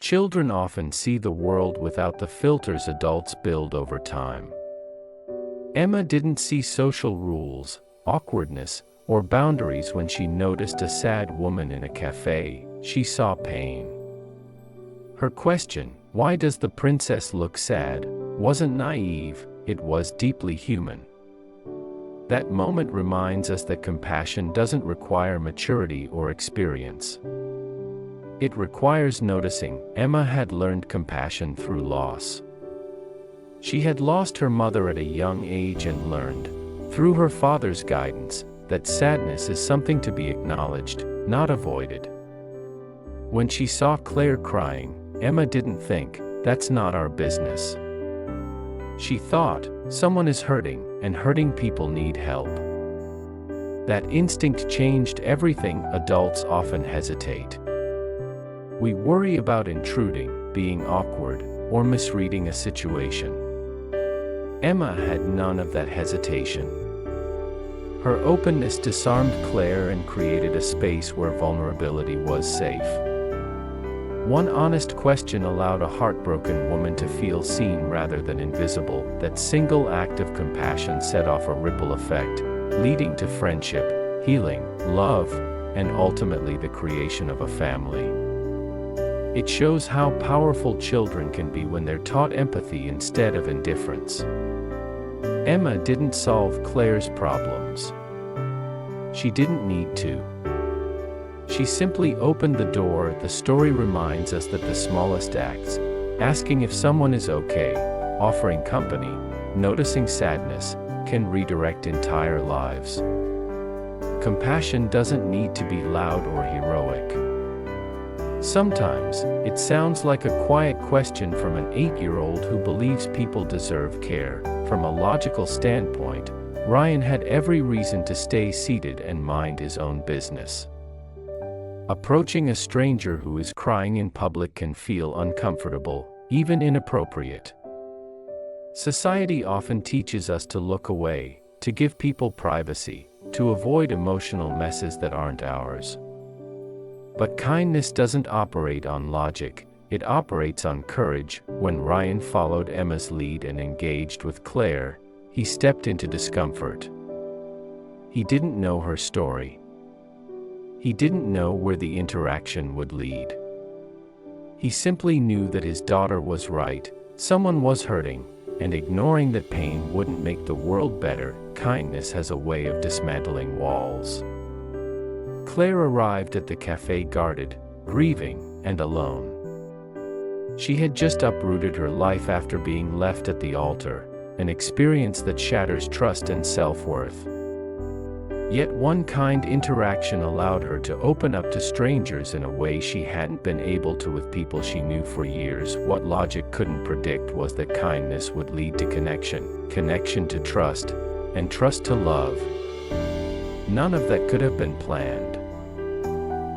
Children often see the world without the filters adults build over time. Emma didn't see social rules, awkwardness, or boundaries when she noticed a sad woman in a café. She saw pain. Her question, "Why does the princess look sad?" wasn't naive, it was deeply human. That moment reminds us that compassion doesn't require maturity or experience. It requires noticing. Emma had learned compassion through loss. She had lost her mother at a young age and learned, through her father's guidance, that sadness is something to be acknowledged, not avoided. When she saw Claire crying, Emma didn't think, "That's not our business." She thought, "Someone is hurting, and hurting people need help." That instinct changed everything. Adults often hesitate. We worry about intruding, being awkward, or misreading a situation. Emma had none of that hesitation. Her openness disarmed Claire and created a space where vulnerability was safe. One honest question allowed a heartbroken woman to feel seen rather than invisible. That single act of compassion set off a ripple effect, leading to friendship, healing, love, and ultimately the creation of a family. It shows how powerful children can be when they're taught empathy instead of indifference. Emma didn't solve Claire's problems. She didn't need to. She simply opened the door. The story reminds us that the smallest acts, asking if someone is okay, offering company, noticing sadness, can redirect entire lives. Compassion doesn't need to be loud or heroic. Sometimes, it sounds like a quiet question from an 8-year-old who believes people deserve care. From a logical standpoint, Ryan had every reason to stay seated and mind his own business. Approaching a stranger who is crying in public can feel uncomfortable, even inappropriate. Society often teaches us to look away, to give people privacy, to avoid emotional messes that aren't ours. But kindness doesn't operate on logic, it operates on courage. When Ryan followed Emma's lead and engaged with Claire, he stepped into discomfort. He didn't know her story. He didn't know where the interaction would lead. He simply knew that his daughter was right, someone was hurting, and ignoring that pain wouldn't make the world better. Kindness has a way of dismantling walls. Claire arrived at the café guarded, grieving, and alone. She had just uprooted her life after being left at the altar, an experience that shatters trust and self-worth. Yet one kind interaction allowed her to open up to strangers in a way she hadn't been able to with people she knew for years. What logic couldn't predict was that kindness would lead to connection, connection to trust, and trust to love. None of that could have been planned.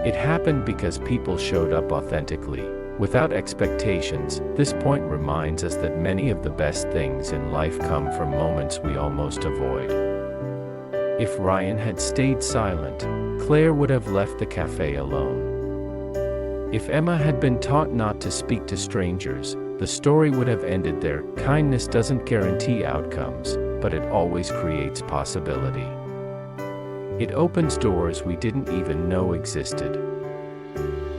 It happened because people showed up authentically, without expectations. This point reminds us that many of the best things in life come from moments we almost avoid. If Ryan had stayed silent, Claire would have left the café alone. If Emma had been taught not to speak to strangers, the story would have ended there. Kindness doesn't guarantee outcomes, but it always creates possibility. It opens doors we didn't even know existed.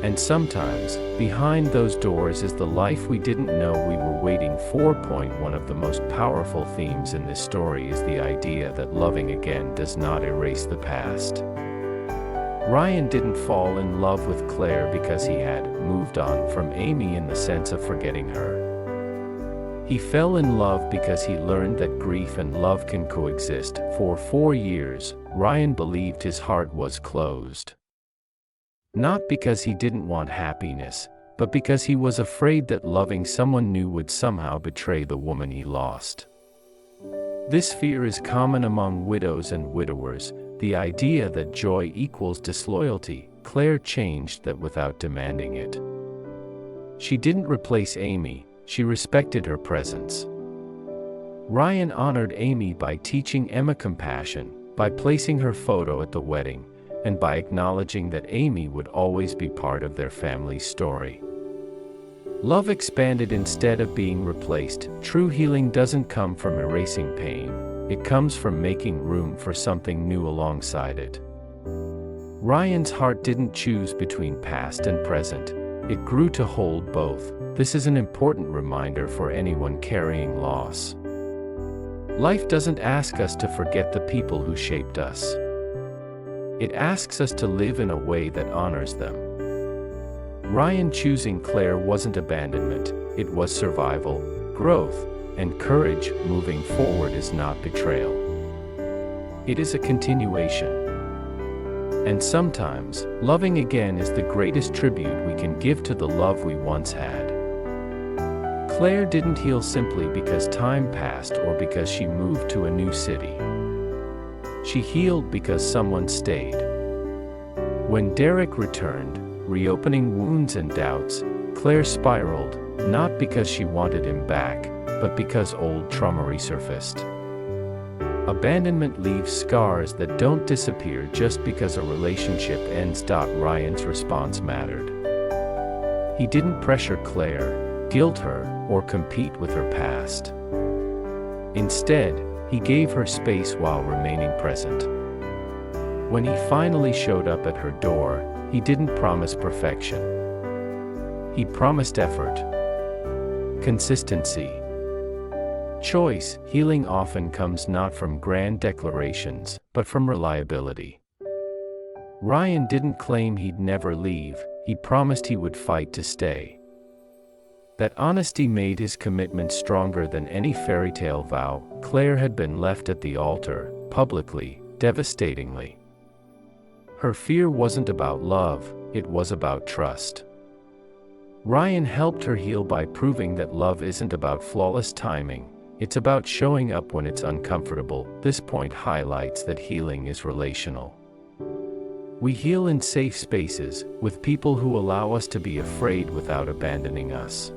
And sometimes, behind those doors is the life we didn't know we were waiting for. One of the most powerful themes in this story is the idea that loving again does not erase the past. Ryan didn't fall in love with Claire because he had moved on from Amy in the sense of forgetting her. He fell in love because he learned that grief and love can coexist. For 4 years, Ryan believed his heart was closed. Not because he didn't want happiness, but because he was afraid that loving someone new would somehow betray the woman he lost. This fear is common among widows and widowers, the idea that joy equals disloyalty. Claire changed that without demanding it. She didn't replace Amy, she respected her presence. Ryan honored Amy by teaching Emma compassion, by placing her photo at the wedding, and by acknowledging that Amy would always be part of their family's story. Love expanded instead of being replaced. True healing doesn't come from erasing pain, it comes from making room for something new alongside it. Ryan's heart didn't choose between past and present, it grew to hold both. This is an important reminder for anyone carrying loss. Life doesn't ask us to forget the people who shaped us. It asks us to live in a way that honors them. Ryan choosing Claire wasn't abandonment, it was survival, growth, and courage. Moving forward is not betrayal. It is a continuation. And sometimes, loving again is the greatest tribute we can give to the love we once had. Claire didn't heal simply because time passed or because she moved to a new city. She healed because someone stayed. When Derek returned, reopening wounds and doubts, Claire spiraled, not because she wanted him back, but because old trauma resurfaced. Abandonment leaves scars that don't disappear just because a relationship ends. Ryan's response mattered. He didn't pressure Claire, guilt her, or compete with her past. Instead, he gave her space while remaining present. When he finally showed up at her door, he didn't promise perfection. He promised effort, consistency, choice. Healing often comes not from grand declarations, but from reliability. Ryan didn't claim he'd never leave, he promised he would fight to stay. That honesty made his commitment stronger than any fairy tale vow. Claire had been left at the altar, publicly, devastatingly. Her fear wasn't about love, it was about trust. Ryan helped her heal by proving that love isn't about flawless timing, it's about showing up when it's uncomfortable. This point highlights that healing is relational. We heal in safe spaces, with people who allow us to be afraid without abandoning us.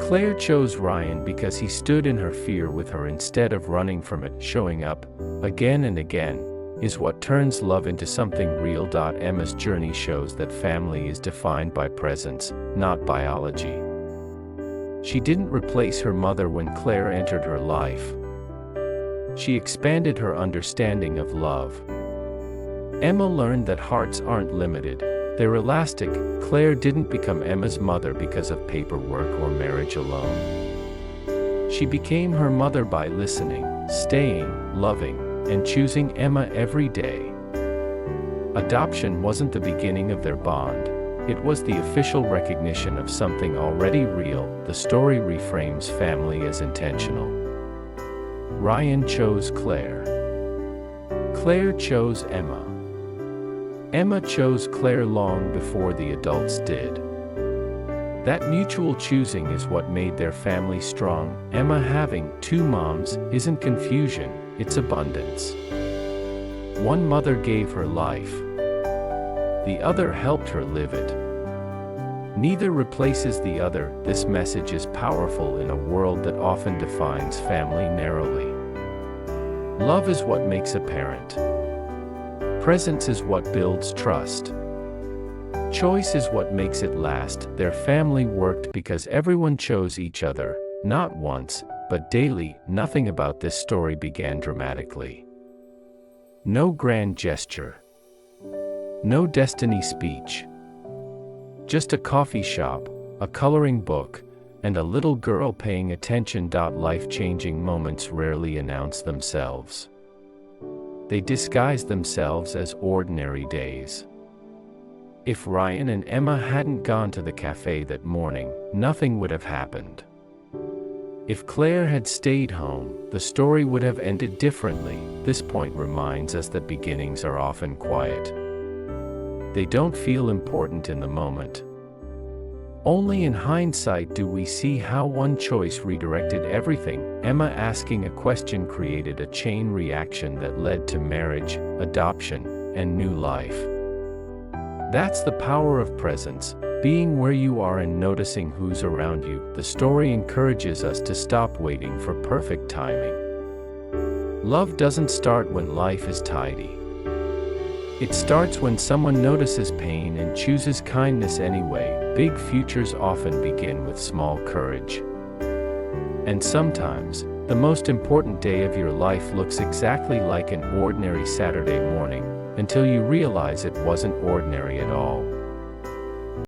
Claire chose Ryan because he stood in her fear with her instead of running from it. Showing up, again and again, is what turns love into something real. Emma's journey shows that family is defined by presence, not biology. She didn't replace her mother when Claire entered her life. She expanded her understanding of love. Emma learned that hearts aren't limited, they're elastic. Claire didn't become Emma's mother because of paperwork or marriage alone. She became her mother by listening, staying, loving, and choosing Emma every day. Adoption wasn't the beginning of their bond, it was the official recognition of something already real. The story reframes family as intentional. Ryan chose Claire. Claire chose Emma. Emma chose Claire long before the adults did. That mutual choosing is what made their family strong. Emma having two moms isn't confusion, it's abundance. One mother gave her life. The other helped her live it. Neither replaces the other. This message is powerful in a world that often defines family narrowly. Love is what makes a parent. Presence is what builds trust. Choice is what makes it last. Their family worked because everyone chose each other, not once, but daily. Nothing about this story began dramatically. No grand gesture. No destiny speech. Just a coffee shop, a coloring book, and a little girl paying attention. Life-changing moments rarely announce themselves. They disguise themselves as ordinary days. If Ryan and Emma hadn't gone to the cafe that morning, nothing would have happened. If Claire had stayed home, the story would have ended differently. This point reminds us that beginnings are often quiet. They don't feel important in the moment. Only in hindsight do we see how one choice redirected everything. Emma asking a question created a chain reaction that led to marriage, adoption, and new life. That's the power of presence, being where you are and noticing who's around you. The story encourages us to stop waiting for perfect timing. Love doesn't start when life is tidy. It starts when someone notices pain and chooses kindness anyway. Big futures often begin with small courage. And sometimes, the most important day of your life looks exactly like an ordinary Saturday morning, until you realize it wasn't ordinary at all.